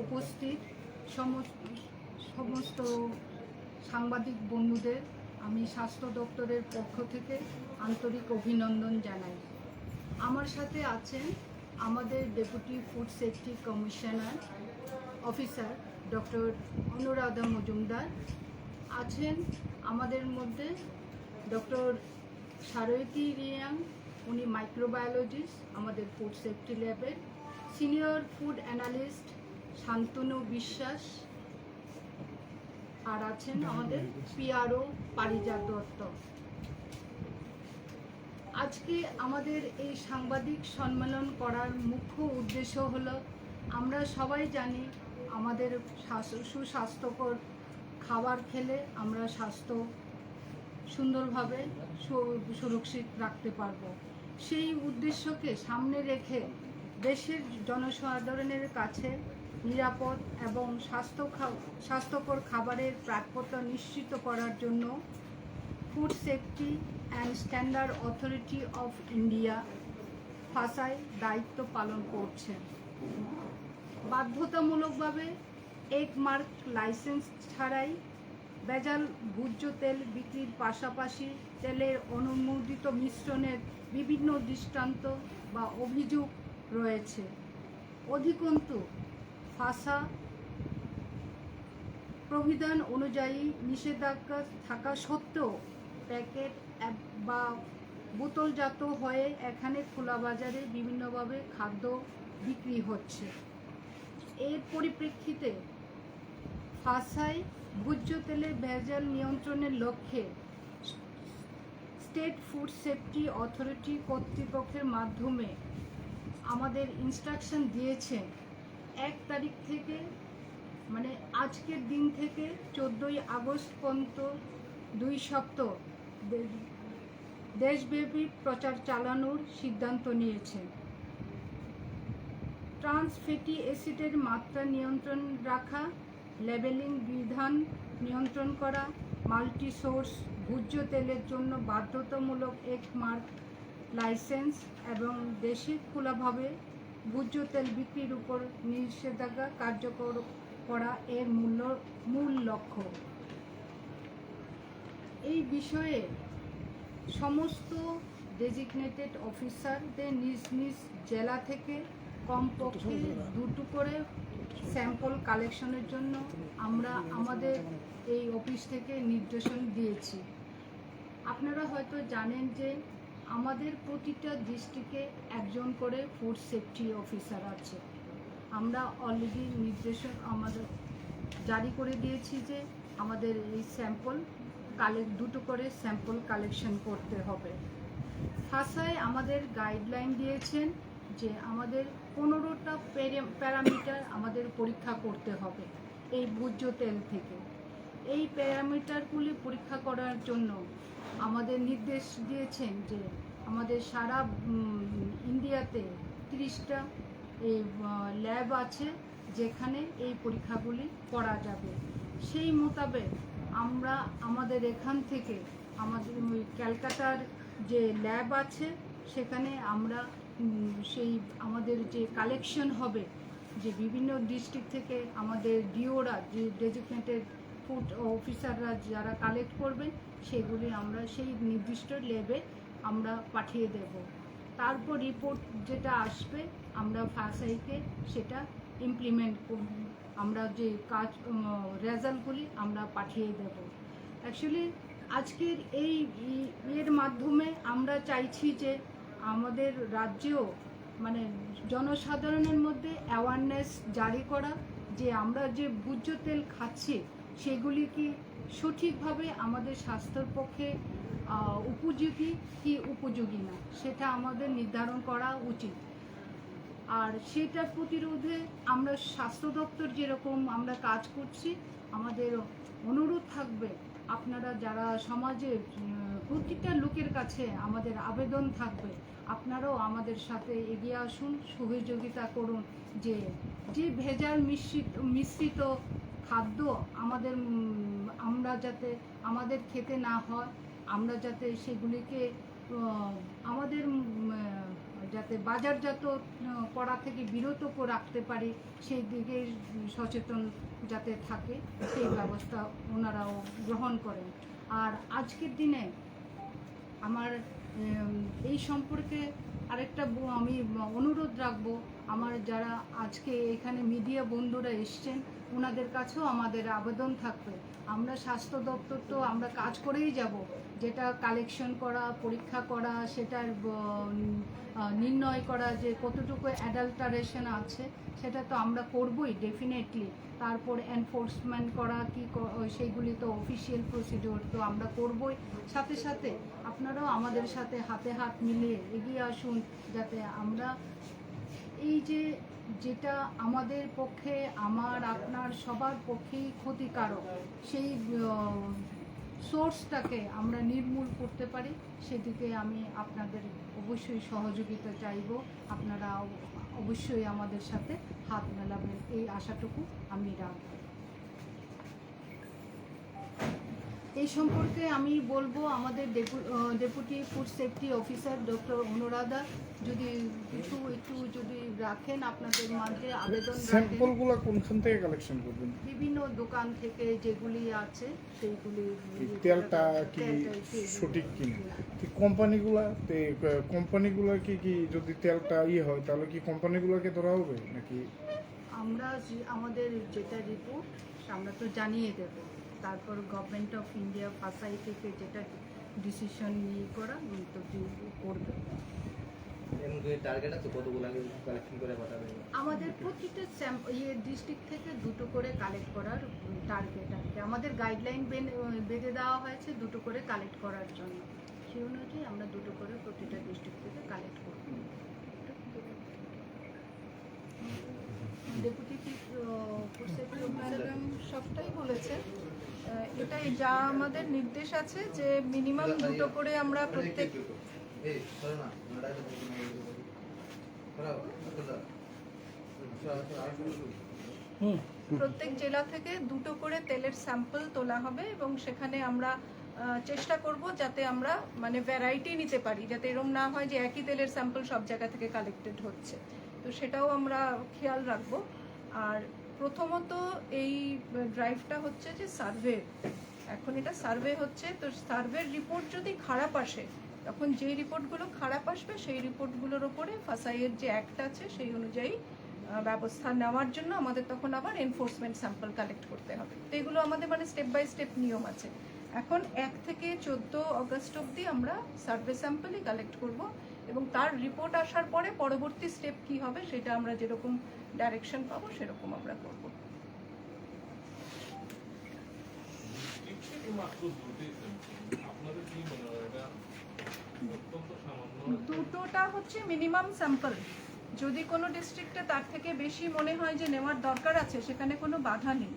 উপস্থিত সমস্ত সাংবাদিক বন্ধুদের আমি স্বাস্থ্য দপ্তরের পক্ষ থেকে আন্তরিক অভিনন্দন জানাই। আমার সাথে আছেন আমাদের deputy food safety commissioner officer doctor Anuradha Majumdar, আছেন আমাদের মধ্যে ডক্টর সারয়তী রিয়াং, উনি মাইক্রোবায়োলজিস্ট আমাদের ফুড সেফটি ল্যাবের, সিনিয়র ফুড অ্যানালিস্ট শান্তনু বিশ্বাস, আর আছেন আমাদের পিআরও পারিজাত দত্ত। আজকে আমাদের এই সাংবাদিক সম্মেলন করার মুখ্য উদ্দেশ্য হলো, আমরা সবাই জানি আমাদের সুস্বাস্থ্যকর খাবার খেলে আমরা স্বাস্থ্য সুন্দরভাবে সুরক্ষিত রাখতে পারব। সেই উদ্দেশ্যকে সামনে রেখে দেশের জনসাধারণের কাছে নিরাপদ এবং স্বাস্থ্যকর খাবারের প্রাপ্যতা নিশ্চিত করার জন্য food safety and standard authority of India FSSAI দায়িত্ব পালন করছে। বাধ্যতামূলকভাবে এক মার্ক লাইসেন্স ছাড়াই ভেজাল ভোজ্য তেল বিক্রির পাশাপাশি তেলের অনুমোদিত মিশ্রণের বিভিন্ন দৃষ্টান্ত বা অভিযোগ রয়েছে। অধিকন্তু ফাসা প্রবিধান অনুযায়ী নিষেধাজ্ঞা থাকা সত্ত্বেও প্যাকেট বা বোতলজাত হয়ে এখানে খোলা বাজারে বিভিন্নভাবে খাদ্য বিক্রি হচ্ছে। এর পরিপ্রেক্ষিতে ফাসায় ভোজ্য তেলের ভেজাল নিয়ন্ত্রণের লক্ষ্যে স্টেট ফুড সেফটি অথরিটি কর্তৃপক্ষের মাধ্যমে আমাদের ইনস্ট্রাকশন দিয়েছে 1 তারিখ থেকে, মানে আজকের দিন থেকে 14ই আগস্ট পর্যন্ত 2 সপ্তাহ দেশব্যাপী প্রচার চালানোর সিদ্ধান্ত নিয়েছে। ট্রান্স ফ্যাটি অ্যাসিডের মাত্রা নিয়ন্ত্রণ রাখা, লেবেলিং বিধান নিয়ন্ত্রণ করা, মাল্টি সোর্স ভোজ্য তেলের জন্য বাধ্যতামূলক এক মার্ক লাইসেন্স এবং দেশে খোলাভাবে ভোজ্য তেল বিক্রির উপর নিষেধাজ্ঞা কার্যকর করা এর মূল লক্ষ্য। এই বিষয়ে সমস্ত ডেজিগনেটেড অফিসারদের নিজ নিজ জেলা থেকে কমপক্ষে 2টো করে স্যাম্পল কালেকশনের জন্য আমরা আমাদের এই অফিস থেকে নির্দেশন দিয়েছি। আপনারা হয়তো জানেন যে আমাদের প্রতিটা ডিস্ট্রিক্টে একজন করে ফুড সেফটি অফিসার আছে। আমরা অলরেডি নির্দেশন আমাদের জারি করে দিয়েছি যে আমাদের এই স্যাম্পল 2টো করে স্যাম্পল কালেকশন করতে হবে। ফাসায় আমাদের গাইডলাইন দিয়েছেন যে আমাদের 15টা প্যারামিটার আমাদের পরীক্ষা করতে হবে এই ভোজ্য তেল থেকে। এই প্যারামিটারগুলি পরীক্ষা করার জন্য আমাদের নির্দেশ দিয়েছেন যে আমাদের সারা ইন্ডিয়াতে 30টা এই ল্যাব আছে যেখানে এই পরীক্ষাগুলি করা যাবে। সেই মোতাবেক আমরা আমাদের এখান থেকে আমাদের ক্যালকাটার যে ল্যাব আছে সেখানে আমরা সেই আমাদের যে কালেকশন হবে, যে বিভিন্ন ডিস্ট্রিক্ট থেকে আমাদের ডিওরা, যে ডেজিগনেটেড ফুড অফিসাররা যারা কালেক্ট করবেন, সেগুলি আমরা সেই নির্দিষ্ট ল্যাবে আমরা পাঠিয়ে দেব। তারপর রিপোর্ট যেটা আসবে আমরা ফাসাইকে সেটা ইমপ্লিমেন্ট করব, আমরা যে কাজ রেজাল্টগুলি আমরা পাঠিয়ে দেব। অ্যাকচুয়ালি আজকের এই এর মাধ্যমে আমরা চাইছি যে আমাদের রাজ্যেও মানে জনসাধারণের মধ্যে অ্যাওয়ারনেস জারি করা, যে আমরা যে ভোজ্য তেল খাচ্ছি সেগুলি কি সঠিকভাবে আমাদের স্বাস্থ্যের পক্ষে উপযোগী কি উপযোগী না, সেটা আমাদের নির্ধারণ করা উচিত। আর সেটা প্রতিরোধে আমরা স্বাস্থ্য দপ্তর যেরকম আমরা কাজ করছি, আমাদের অনুরোধ থাকবে আপনারা যারা সমাজের প্রতিটা লোকের কাছে আমাদের আবেদন থাকবে, আপনারাও আমাদের সাথে এগিয়ে আসুন, সহযোগিতা করুন, যে ভেজাল মিশ্রিত খাদ্য আমরা যাতে আমাদের খেতে না হয়, আমরা যাতে সেগুলিকে আমাদের যাতে বাজারজাত করা থেকে বিরত রাখতে পারি সেই দিকে সচেতন যাতে থাকে সেই ব্যবস্থা ওনারাও গ্রহণ করেন। আর আজকের দিনে আমার এই সম্পর্কে আরেকটা আমি অনুরোধ রাখবো, আমার যারা আজকে এখানে মিডিয়া বন্ধুরা এসছেন ওনাদের কাছেও আমাদের আবেদন থাকবে, আমরা স্বাস্থ্য দপ্তর তো আমরা কাজ করেই যাব, যেটা কালেকশন করা, পরীক্ষা করা, সেটার নির্ণয় করা যে কতটুকু অ্যাডাল্টারেশন আছে সেটা তো আমরা করবই ডেফিনেটলি। তারপর এনফোর্সমেন্ট করা কি সেইগুলি তো অফিসিয়াল প্রসিডিওর তো আমরা করবই। সাথে সাথে আপনারাও আমাদের সাথে হাতে হাত মিলিয়ে এগিয়ে আসুন, যাতে আমরা এই যে যেটা আমাদের পক্ষে, আমার আপনার সবার পক্ষেই ক্ষতিকারক, সেই সোর্সটাকে আমরা নির্মূল করতে পারি। সেদিকে আমি আপনাদের অবশ্যই সহযোগিতা চাইব, আপনারা অবশ্যই আমাদের সাথে হাত মেলাবেন, এই আশাটুকু আমি রাখব। এই সম্পর্কে আমি বলবো আমাদের deputy food safety officer doctor Anuradha যদি কিছু একটু যদি রাখেন আপনাদের মাঝে আবেদন। স্যাম্পলগুলো কোনখান থেকে কালেকশন করবেন? বিভিন্ন দোকান থেকে যেগুলি আছে সেইগুলি। তেলটা কি সঠিক কিনা, কোম্পানিগুলো কি যদি তেলটা হয় তাহলে কি কোম্পানিগুলোকে ধরা হবে নাকি? আমরা আমাদের যেটা রিপোর্ট আমরা তো জানিয়ে দেব, তারপর গভর্নমেন্ট অফ ইন্ডিয়া ফাসাই থেকে যেটা ডিসিশন নিয়ে করা তো করবে। টার্গেট আছে কতগুলো কালেকশন করে পাঠাবে? আমাদের প্রতিটা ডিস্ট্রিক্ট থেকে 2টো করে কালেক্ট করার টার্গেট আছে, আমাদের গাইডলাইন বেঁধে দেওয়া হয়েছে 2টো করে কালেক্ট করার জন্য, সেই অনুযায়ী আমরা 2টো করে প্রতিটা ডিস্ট্রিক্ট থেকে কালেক্ট করব। ডেপুটি ফুড সেফটি ম্যাডাম সবটাই বলেছেন, এটাই যা আমাদের নির্দেশ আছে যে মিনিমাম 2টো করে আমরা প্রত্যেক জেলা থেকে 2টো করে তেলের স্যাম্পল তোলা হবে এবং সেখানে আমরা চেষ্টা করব যাতে আমরা মানে ভ্যারাইটি নিতে পারি, যাতে এরকম না হয় যে একই তেলের স্যাম্পল সব জায়গা থেকে কালেক্টেড হচ্ছে, তো সেটাও আমরা খেয়াল রাখবো। আর প্রথমত এই ড্রাইভটা হচ্ছে যে সার্ভে, এখন এটা সার্ভে হচ্ছে, তো সার্ভের রিপোর্ট যদি খারাপ আসে তখন যেই রিপোর্টগুলো খারাপ আসবে সেই রিপোর্টগুলোর ওপরে ফাসাইয়ের যে অ্যাক্ট আছে সেই অনুযায়ী ব্যবস্থা নেওয়ার জন্য আমাদের তখন আবার এনফোর্সমেন্ট স্যাম্পল কালেক্ট করতে হবে। তো এগুলো আমাদের মানে স্টেপ বাই স্টেপ নিয়ম আছে। এখন 1 থেকে 14 অগস্ট অবধি আমরা সার্ভে স্যাম্পলই কালেক্ট করব এবং তার রিপোর্ট আসার পরে পরবর্তী স্টেপ কি হবে সেটা আমরা যেরকম ডাইরেকশন পাবো সেরকম আমরা করব। দুটোটা হচ্ছে মিনিমাম স্যাম্পল, যদি কোনো ডিস্ট্রিক্টে তার থেকে বেশি মনে হয় যে নেওয়ার দরকার আছে সেখানে কোনো বাধা নেই।